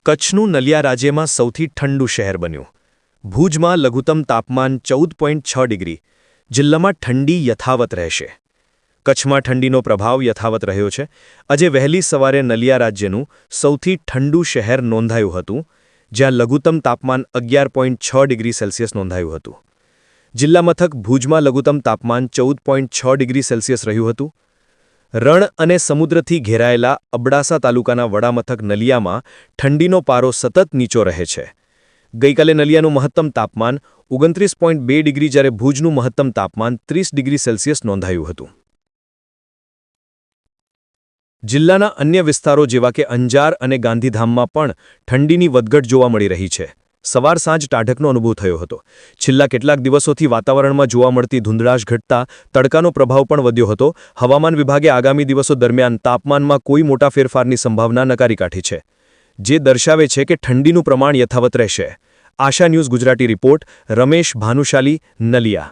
કચ્છનું નલિયા રાજ્યમાં સૌથી ઠંડુ શહેર બન્યું. ભુજમાં લઘુત્તમ તાપમાન 14.6 ડિગ્રી. જિલ્લામાં ઠંડી યથાવત રહેશે. કચ્છમાં ઠંડીનો પ્રભાવ યથાવત રહ્યો છે. આજે વહેલી સવારે નલિયા રાજ્યનું સૌથી ઠંડુ શહેર નોંધાયું હતું, જ્યાં લઘુત્તમ તાપમાન 11.6 ડિગ્રી સેલ્સિયસ નોંધાયું હતું. જિલ્લા મથક ભુજમાં લઘુત્તમ તાપમાન 14.6 ડિગ્રી સેલ્સિયસ રહ્યું હતું. રણ અને સમુદ્રથી ઘેરાયેલા અબડાસા તાલુકાના વડામથક નલિયામાં ઠંડીનો પારો સતત નીચો રહે છે. ગઈકાલે નલિયાનું મહત્તમ તાપમાન 29.2 ડિગ્રી જ્યારે ભુજનું મહત્તમ તાપમાન 30 ડિગ્રી સેલ્સિયસ નોંધાયું હતું. જિલ્લાના અન્ય વિસ્તારો જેવા કે અંજાર અને ગાંધીધામમાં પણ ઠંડીની વધઘટ જોવા મળી રહી છે. સવાર સાંજ ટાઢકનો અનુભવ થયો હતો. છેલ્લા કેટલાક દિવસોથી વાતાવરણમાં જોવા મળતી ધૂંધળાશ ઘટતા તડકાનો પ્રભાવ પણ વધ્યો હતો. હવામાન વિભાગે આગામી દિવસો દરમિયાન તાપમાનમાં કોઈ મોટા ફેરફારની સંભાવના નકારી કાઢી છે, જે દર્શાવે છે કે ઠંડીનું પ્રમાણ યથાવત રહેશે. આશા ન્યૂઝ ગુજરાતી રિપોર્ટ, રમેશ ભાનુશાલી, નલિયા.